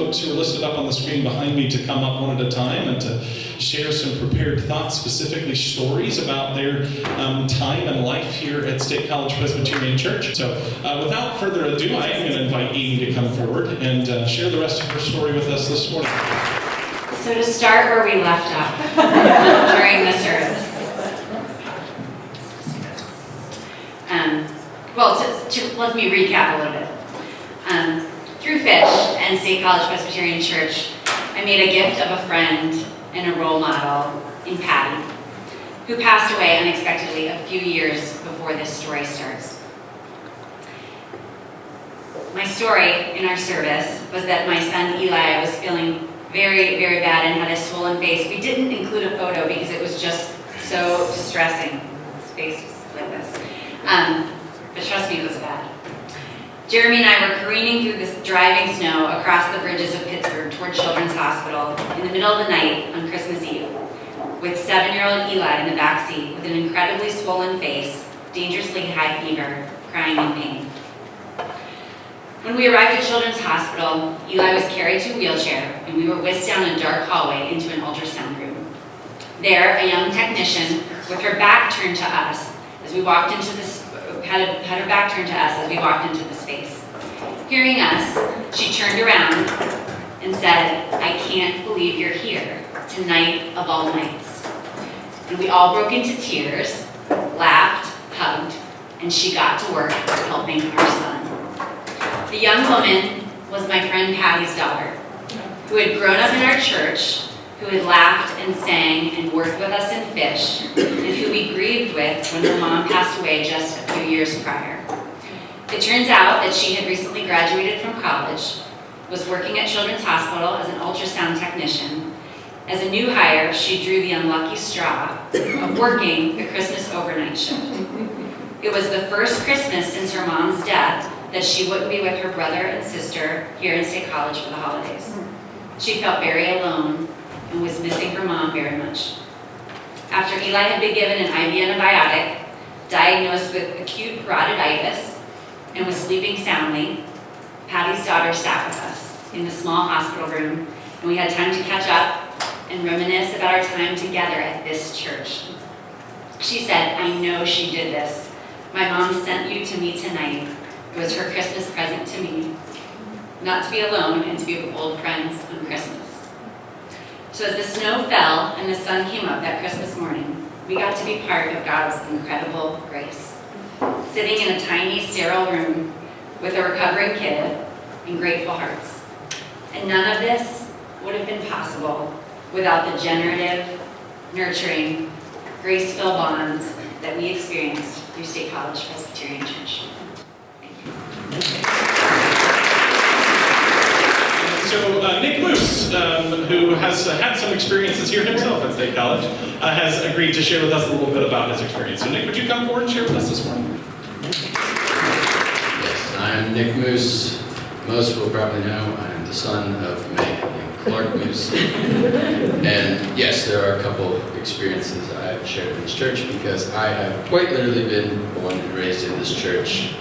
folks who are listed up on the screen behind me to come up one at a time and to share some prepared thoughts, specifically stories about their time and life here at State College Presbyterian Church. So without further ado, I am going to invite Amy to come forward and share the rest of her story with us this morning. So to start where we left off during the service. Let me recap a little bit. Through Fish and State College Presbyterian Church, I made a gift of a friend and a role model in Patty, who passed away unexpectedly a few years before this story starts. My story in our service was that my son Eli was feeling very, very bad and had a swollen face. We didn't include a photo because it was just so distressing. His face was like this. But trust me, it was bad. Jeremy and I were careening through this driving snow across the bridges of Pittsburgh toward Children's Hospital in the middle of the night on Christmas Eve, with 7-year-old Eli in the back seat with an incredibly swollen face, dangerously high fever, crying in pain. When we arrived at Children's Hospital, Eli was carried to a wheelchair, and we were whisked down a dark hallway into an ultrasound room. There, a young technician, with her back turned to us as we walked into this, had her back turned to us as we walked into the space. Hearing us, she turned around and said, "I can't believe you're here, tonight of all nights." And we all broke into tears, laughed, hugged, and she got to work helping our son. The young woman was my friend Patty's daughter, who had grown up in our church, who had laughed and sang and worked with us in Fish, and who we grieved with when her mom passed away just a few years prior. It turns out that she had recently graduated from college, was working at Children's Hospital as an ultrasound technician. As a new hire, she drew the unlucky straw of working the Christmas overnight shift. It was the first Christmas since her mom's death that she wouldn't be with her brother and sister here in State College for the holidays. She felt very alone and was missing her mom very much. After Eli had been given an IV antibiotic, diagnosed with acute parotid and was sleeping soundly, Patty's daughter sat with us in the small hospital room, and we had time to catch up and reminisce about our time together at this church. She said, "I know she did this. My mom sent you to me tonight. It was her Christmas present to me. Not to be alone and to be with old friends on Christmas." So as the snow fell and the sun came up that Christmas morning, we got to be part of God's incredible grace. Sitting in a tiny, sterile room with a recovering kid and grateful hearts. And none of this would have been possible without the generative, nurturing, grace-filled bonds that we experienced through State College Presbyterian Church. So Nick Moose, who has had some experiences here himself at State College, has agreed to share with us a little bit about his experience. So Nick, would you come forward and share with us this morning? Yes, I'm Nick Moose. Most will probably know I'm the son of May and Clark Moose. And yes, there are a couple experiences I've shared in this church because I have quite literally been born and raised in this church,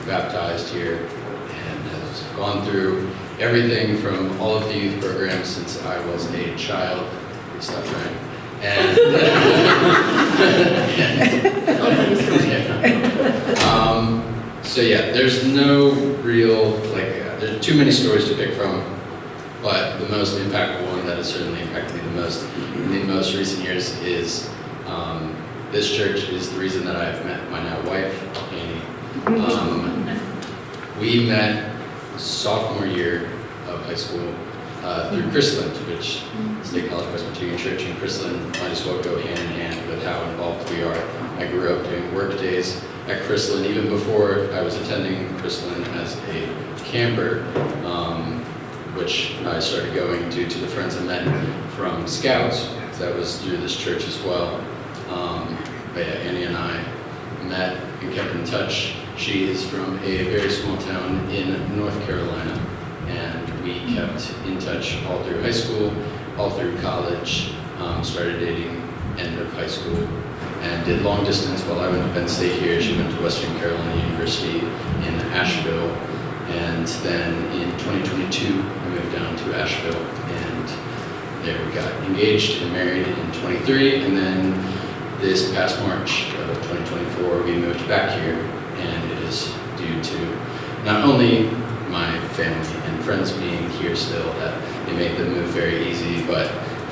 baptized here, and have gone through everything from all of the youth programs since I was a child. Please stop trying. And so yeah, there's no real, there's too many stories to pick from, but the most impactful one that has certainly impacted me the most in the most recent years is this church is the reason that I've met my now wife, Annie. We met sophomore year of high school through Chrisland, which State College Presbyterian Church in Chrisland might as well go hand in hand with how involved we are. I grew up doing work days at Chrisland even before I was attending Chrisland as a camper, which I started going due to the friends I met from Scouts. That was through this church as well. But yeah, Annie and I met and kept in touch. She is from a very small town in North Carolina, and we kept in touch all through high school, all through college, started dating end of high school, and did long distance while I went to Penn State here. She went to Western Carolina University in Asheville, And then in 2022, I moved down to Asheville, and there we got engaged and married in 23, and then this past March of 2024, we moved back here, and it is due to not only my family and friends being here still that it made the move very easy, but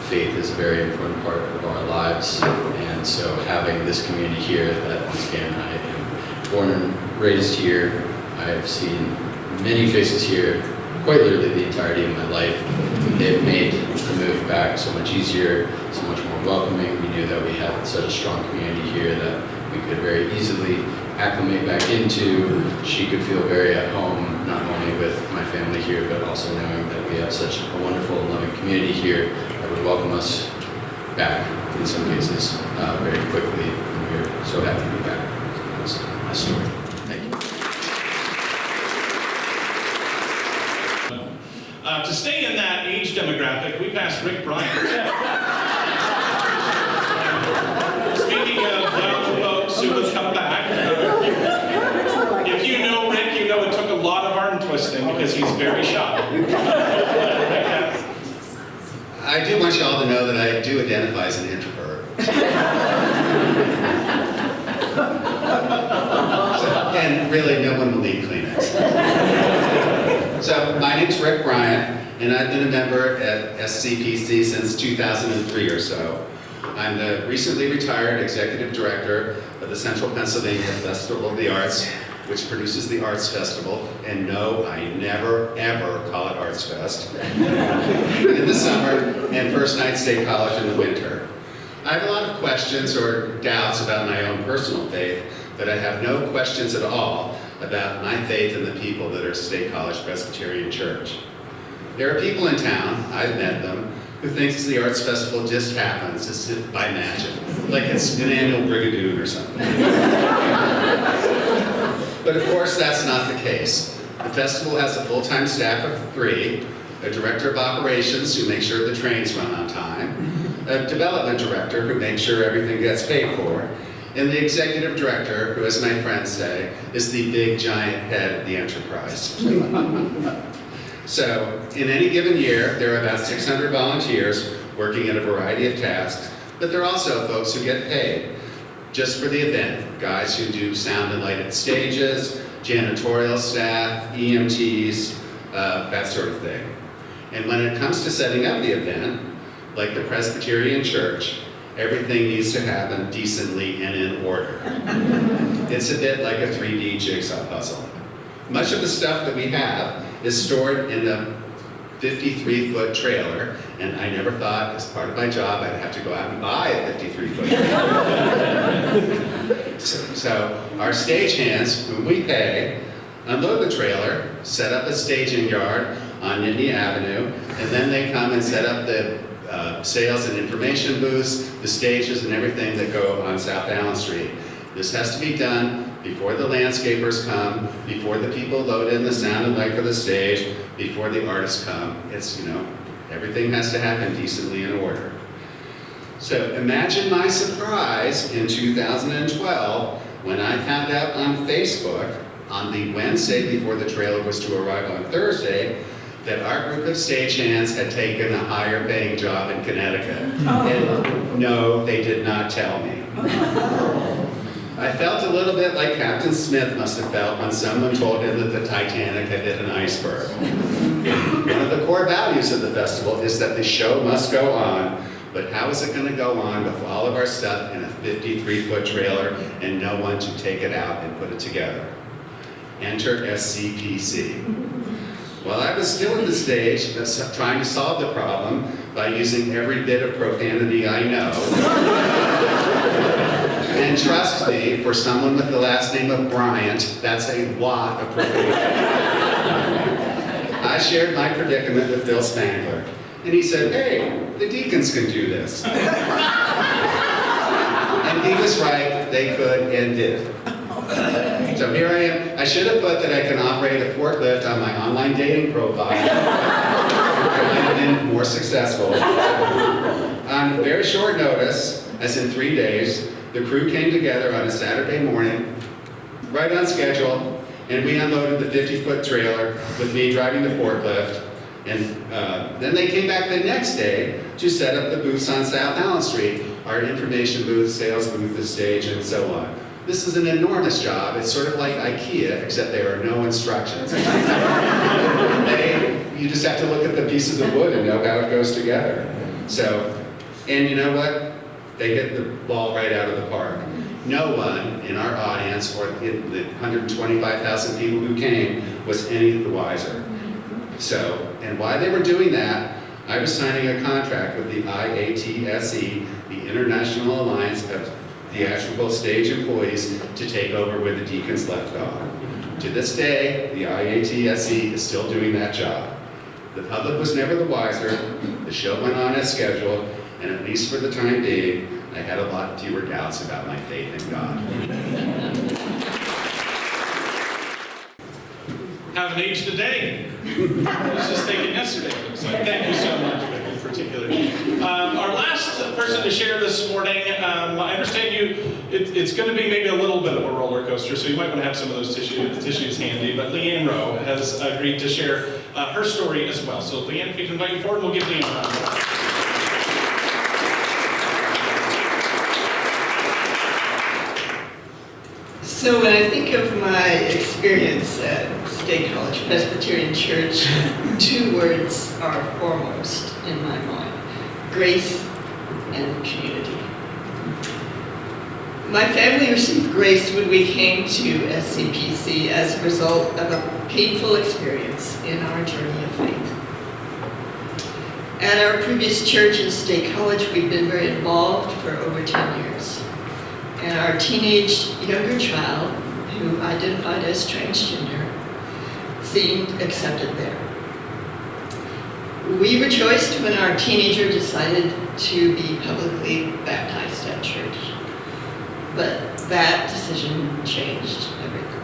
faith is a very important part of our lives, and so having this community here that, once again, I am born and raised here. I've seen many faces here, quite literally the entirety of my life. It made the move back so much easier, so much more welcoming. We knew that we had such a strong community here that we could very easily acclimate back into. She could feel very at home, not only with my family here, but also knowing that we have such a wonderful and loving community here that would welcome us back in some cases very quickly. And we're so happy to be back. So that's my story. Thank you. To stay in that age demographic, we've asked Rick Bryant. Speaking of young folks who have come back, if you know Rick, you know it took a lot of arm twisting because he's very shy. I do want you all to know that I do identify as an introvert. And really, no one will need Kleenex. So, my name's Rick Bryant, and I've been a member at SCPC since 2003 or so. I'm the recently retired executive director of the Central Pennsylvania Festival of the Arts, which produces the Arts Festival. And no, I never, ever call it Arts Fest. In the summer, and First Night State College in the winter. I have a lot of questions or doubts about my own personal faith, but I have no questions at all about my faith in the people that are State College Presbyterian Church. There are people in town, I've met them, who thinks the Arts Festival just happens as if by magic, like it's an annual Brigadoon or something. But of course, that's not the case. The festival has a full-time staff of 3, a director of operations who makes sure the trains run on time, a development director who makes sure everything gets paid for, and the executive director, who, as my friends say, is the big giant head of the enterprise. So, in any given year, there are about 600 volunteers working in a variety of tasks, but there are also folks who get paid just for the event. Guys who do sound and lighted stages, janitorial staff, EMTs, that sort of thing. And when it comes to setting up the event, like the Presbyterian Church, everything needs to happen decently and in order. It's a bit like a 3D jigsaw puzzle. Much of the stuff that we have is stored in a 53-foot trailer, and I never thought, as part of my job, I'd have to go out and buy a 53-foot trailer. So our stagehands, whom we pay, unload the trailer, set up a staging yard on Nittany Avenue, and then they come and set up the sales and information booths, the stages, and everything that go on South Allen Street. This has to be done before the landscapers come, before the people load in the sound and light for the stage, before the artists come. It's, everything has to happen decently in order. So imagine my surprise in 2012 when I found out on Facebook on the Wednesday before the trailer was to arrive on Thursday that our group of stagehands had taken a higher paying job in Connecticut. And no, they did not tell me. I felt a little bit like Captain Smith must have felt when someone told him that the Titanic had hit an iceberg. One of the core values of the festival is that the show must go on, but how is it going to go on with all of our stuff in a 53-foot trailer and no one to take it out and put it together? Enter SCPC. Well, I was still at the stage trying to solve the problem by using every bit of profanity I know. And trust me, for someone with the last name of Bryant, that's a lot of profanity. I shared my predicament with Phil Spangler, and he said, "Hey, the deacons can do this." And he was right, they could and did. So here I am. I should have put that I can operate a forklift on my online dating profile. I might have been more successful. On very short notice, as in 3 days, the crew came together on a Saturday morning, right on schedule, and we unloaded the 50-foot trailer with me driving the forklift. And then they came back the next day to set up the booths on South Allen Street, our information booth, sales booth, the stage, and so on. This is an enormous job. It's sort of like IKEA, except there are no instructions. You just have to look at the pieces of wood and know how it goes together. So, and you know what? They hit the ball right out of the park. No one in our audience, or in the 125,000 people who came, was any the wiser. So, and while they were doing that, I was signing a contract with the IATSE, the International Alliance of Theatrical Stage Employees, to take over where the deacons left off. To this day, the IATSE is still doing that job. The public was never the wiser, the show went on as scheduled, and at least for the time being, I had a lot fewer doubts about my faith in God. Haven't aged a day. It was just taken yesterday. So thank you so much, Vic, in particular. Our last person to share this morning, I understand it's going to be maybe a little bit of a roller coaster, so you might want to have some of those tissues handy, but Leanne Rowe has agreed to share her story as well. So Leanne, if you can invite you forward, we'll give Leanne a round of applause. So when I think of my experience at State College Presbyterian Church, two words are foremost in my mind: grace and community. My family received grace when we came to SCPC as a result of a painful experience in our journey of faith. At our previous church in State College, we'd been very involved for over 10 years. And our teenage younger child, who identified as transgender, seemed accepted there. We rejoiced when our teenager decided to be publicly baptized at church. But that decision changed everything.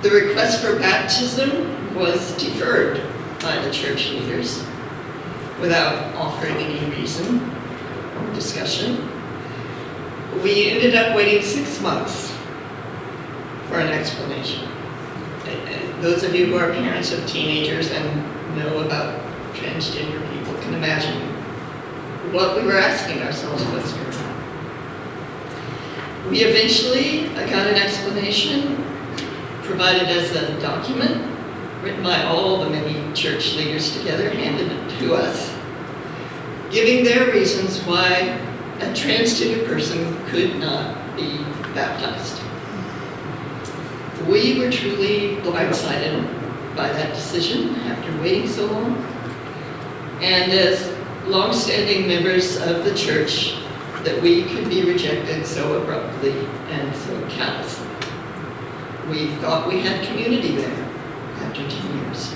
The request for baptism was deferred by the church leaders without offering any reason or discussion. We ended up waiting 6 months for an explanation. And those of you who are parents of teenagers and know about transgender people can imagine what we were asking ourselves was going on. We eventually got an explanation provided as a document written by all the many church leaders together, handed it to us, giving their reasons why a transgender person could not be baptized. We were truly blindsided by that decision after waiting so long. And as long-standing members of the church, that we could be rejected so abruptly and so callously. We thought we had community there after 10 years,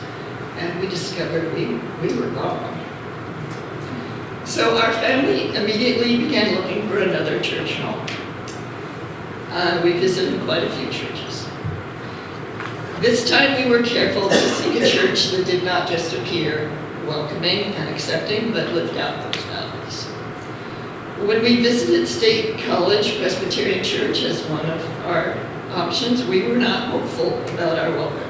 and we discovered we were wrong. So our family immediately began looking for another church home. We visited quite a few churches. This time we were careful to seek a church that did not just appear welcoming and accepting, but lived out those values. When we visited State College Presbyterian Church as one of our options, we were not hopeful about our welcome.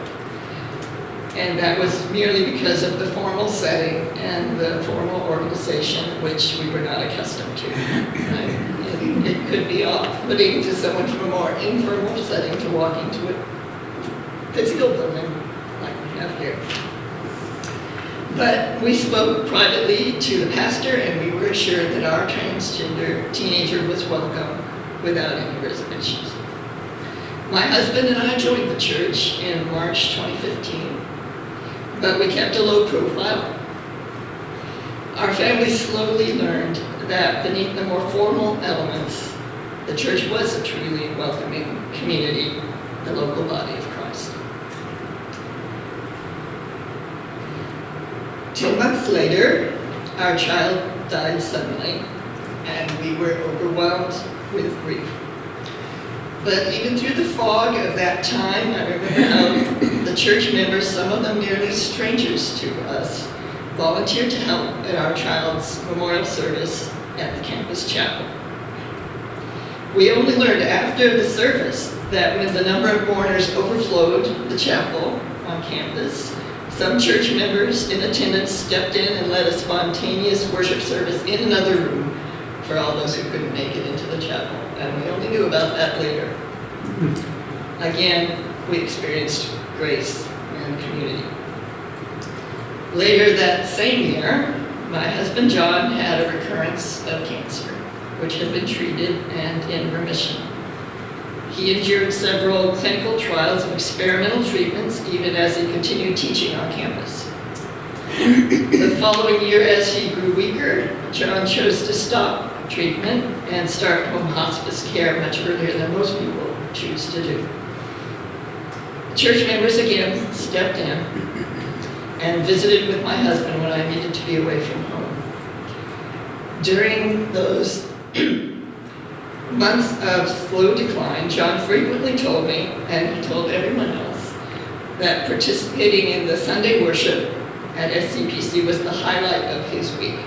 And that was merely because of the formal setting and the formal organization, which we were not accustomed to. It could be off-putting to someone from a more informal setting to walk into a physical building like we have here. But we spoke privately to the pastor, and we were assured that our transgender teenager was welcome without any reservations. My husband and I joined the church in March 2015. But we kept a low profile. Our family slowly learned that beneath the more formal elements, the church was a truly welcoming community, the local body of Christ. 2 months later, our child died suddenly, and we were overwhelmed with grief. But even through the fog of that time, I remember how the church members, some of them nearly strangers to us, volunteered to help at our child's memorial service at the campus chapel. We only learned after the service that when the number of mourners overflowed the chapel on campus, some church members in attendance stepped in and led a spontaneous worship service in another room for all those who couldn't make it into the chapel. And we only knew about that later. Again, we experienced grace and community. Later that same year, my husband John had a recurrence of cancer, which had been treated and in remission. He endured several clinical trials of experimental treatments, even as he continued teaching on campus. The following year, as he grew weaker, John chose to stop treatment and start home hospice care much earlier than most people choose to do. Church members again stepped in and visited with my husband when I needed to be away from home. During those months of slow decline, John frequently told me, and he told everyone else, that participating in the Sunday worship at SCPC was the highlight of his week.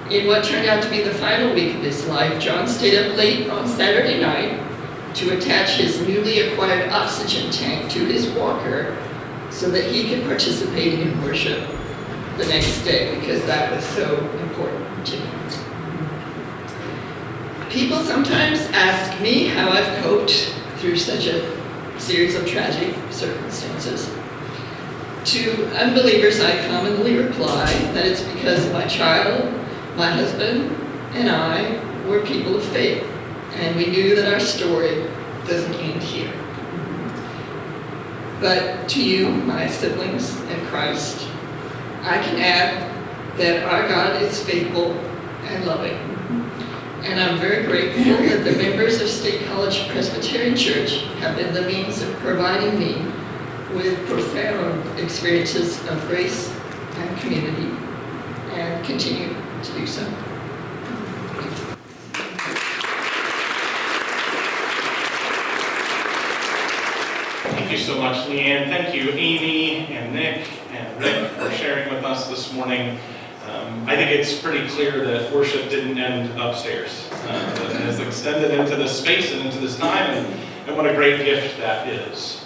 In what turned out to be the final week of his life, John stayed up late on Saturday night to attach his newly acquired oxygen tank to his walker so that he could participate in worship the next day, because that was so important to him. People sometimes ask me how I've coped through such a series of tragic circumstances. To unbelievers, I commonly reply that it's because my child, my husband, and I were people of faith, and we knew that our story doesn't end here. But to you, my siblings in Christ, I can add that our God is faithful and loving. And I'm very grateful that the members of State College Presbyterian Church have been the means of providing me with profound experiences of grace and community, and continue to do so. Thank you so much, Leanne. Thank you, Amy and Nick and Rick, for sharing with us this morning. I think it's pretty clear that worship didn't end upstairs. It has extended into this space and into this time, and what a great gift that is.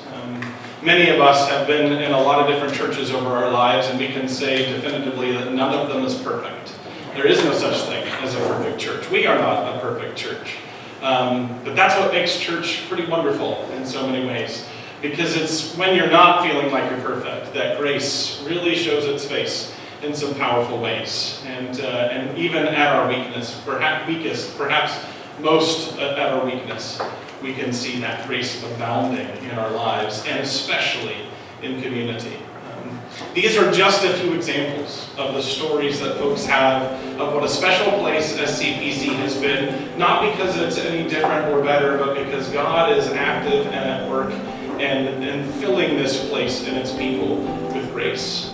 Many of us have been in a lot of different churches over our lives, and we can say definitively that none of them is perfect. There is no such thing as a perfect church. We are not a perfect church. But that's what makes church pretty wonderful in so many ways. Because it's when you're not feeling like you're perfect that grace really shows its face in some powerful ways. And even at our weakness, perhaps most at our weakness, we can see that grace abounding in our lives, and especially in community. These are just a few examples of the stories that folks have of what a special place SCPC has been, not because it's any different or better, but because God is active and at work and filling this place and its people with grace.